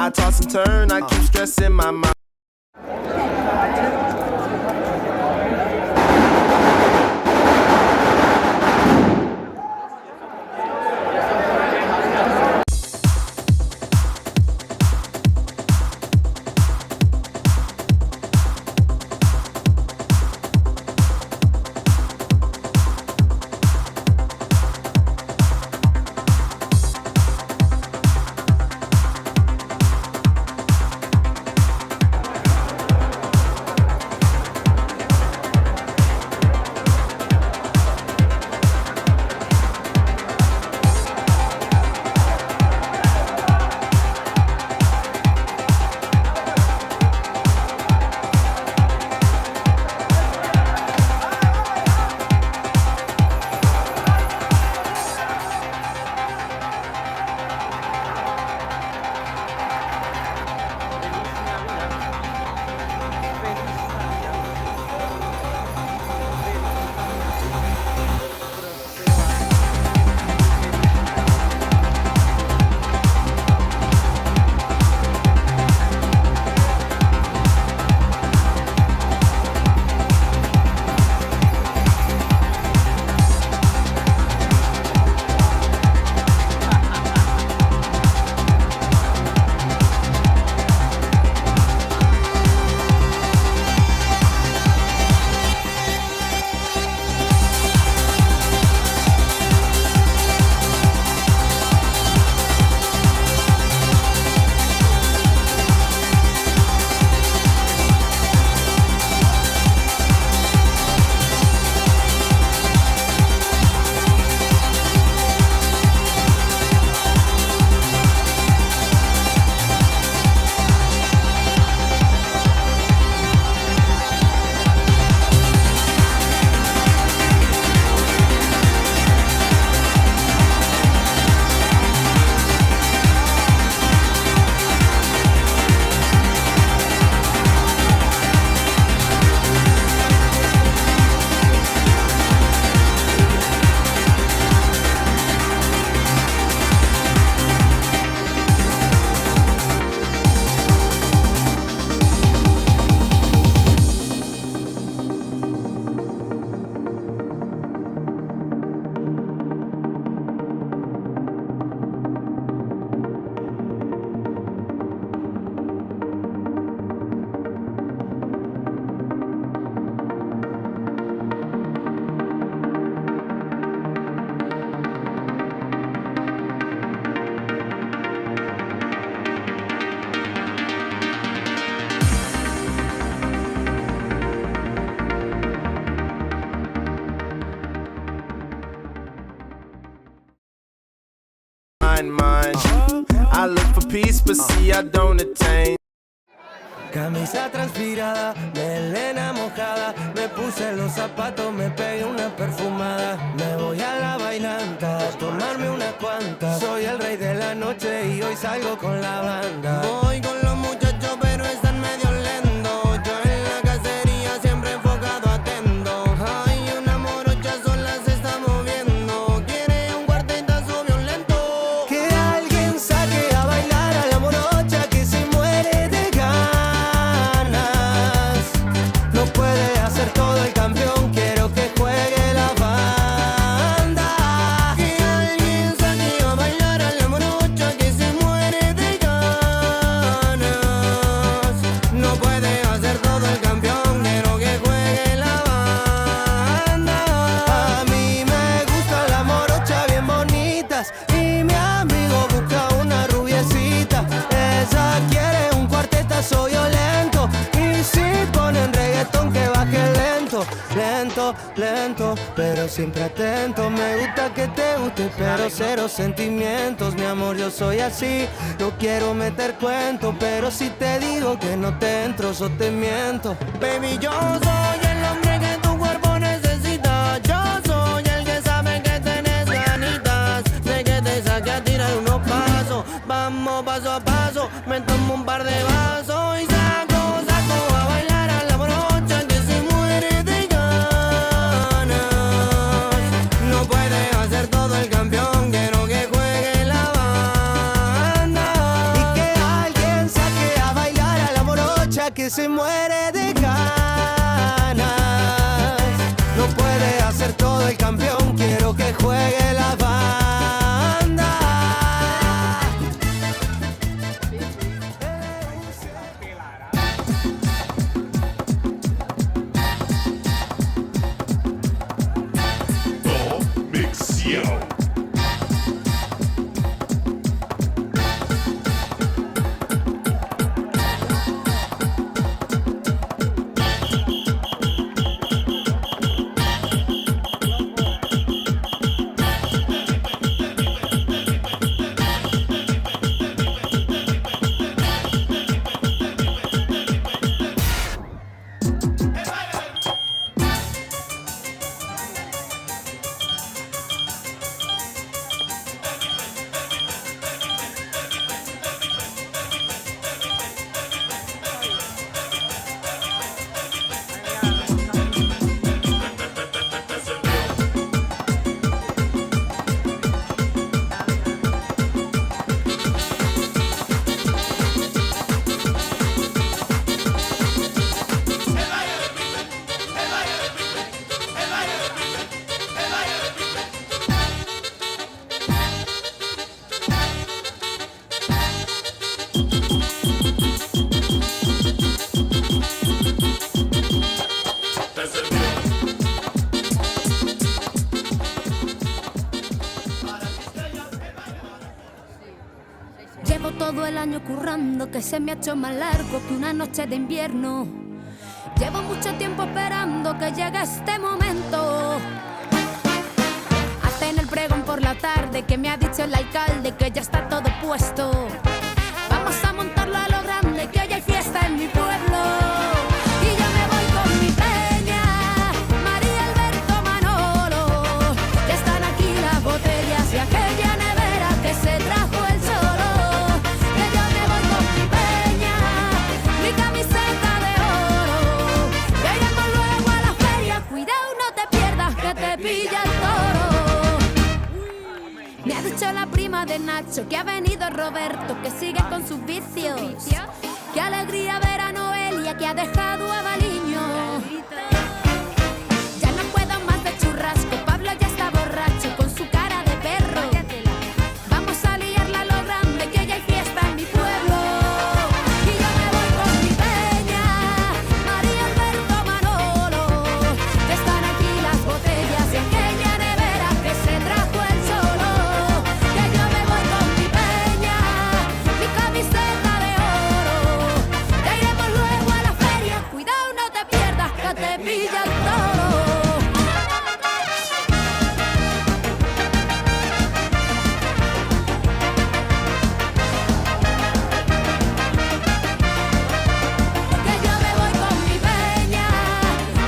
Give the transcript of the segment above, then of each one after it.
I toss and turn, I keep stressing my mind. Mind. I look for peace, but see I don't attain. Camisa transpirada, melena mojada, me puse los zapatos, me pegué una perfumada. Me voy a la bailanta, a tomarme unas cuantas. Soy el rey de la noche y hoy salgo con la banda. Voy con los muchachos pero están medio lentos. Yo en la cacería siempre enfocado atento. Hay una morocha sola se está moviendo, quiere un cuartetazo violento. Que alguien saque a bailar a la morocha que se muere de ganas. No puede hacer todo el campeón, quiero que juegue la banda. Que alguien saque a bailar a la morocha que se muere de ganas. No puede hacer todo el campeón, quiero que juegue la banda. A mí me gusta la morocha bien bonitas y mi amigo busca una rubiecita. Ella quiere un cuartetazo violento y si ponen reggaetón que baje lento, lento, lento, pero siempre atento. Me gusta que te guste, pero cero sentimientos. Mi amor, yo soy así, no quiero meter cuento, pero si te digo que no te entro, yo te miento. Baby, yo soy el hombre que tu cuerpo necesita. Yo soy el que sabe que tenés ganitas de que te saque a tirar unos pasos. Vamos paso a paso, me tomo un par de vasos y saco a bailar a la morocha que se muere de ganas. No puede hacer todo el campeón, quiero que juegue la banda. Y que alguien que se muere de ganas. No puede hacer todo el campeón, quiero que juegue la banda. Llevo todo el año currando, que se me ha hecho más largo que una noche de invierno. Llevo mucho tiempo esperando que llegue este momento. Hasta en el pregón por la tarde que me ha dicho el alcalde que ya está todo puesto. Vamos a montarlo a lo grande, que hoy hay fiesta en mi pueblo. Y yo me voy con mi peña, María, Alberto, Manolo. Ya están aquí las botellas y aquella nevera que se trajo el solo. Que yo me voy con mi peña, mi camiseta de oro. Que iremos luego a la feria, cuidado no te pierdas que te pilla el toro. Me ha dicho la prima de Nacho que ha venido Roberto, que sigue con sus vicios. Qué alegría ver a Noelia que ha dejado a Baliño. Ya no puedo más de churrasco, Pablo ya está borracho con su cara de perro. Vamos a liarla a lo grande, que ya hay fiesta en mi pueblo. Y yo me voy con mi peña, María, Alberto, Manolo. Que están aquí las botellas y aquella nevera que se trajo el solo. Que yo me voy con mi peña, mi camiseta de oro. Que iremos luego a la feria, cuidado no te pierdas que te pilla el toro. Que yo me voy con mi peña,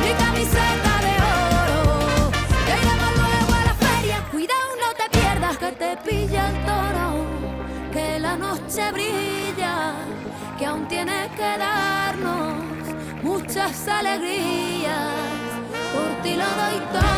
mi camiseta de oro. Que iremos luego a la feria, cuidado no te pierdas que te pilla el toro. Que la noche brilla, que aún tiene que darnos muchas alegrías. Por ti lo doy todo.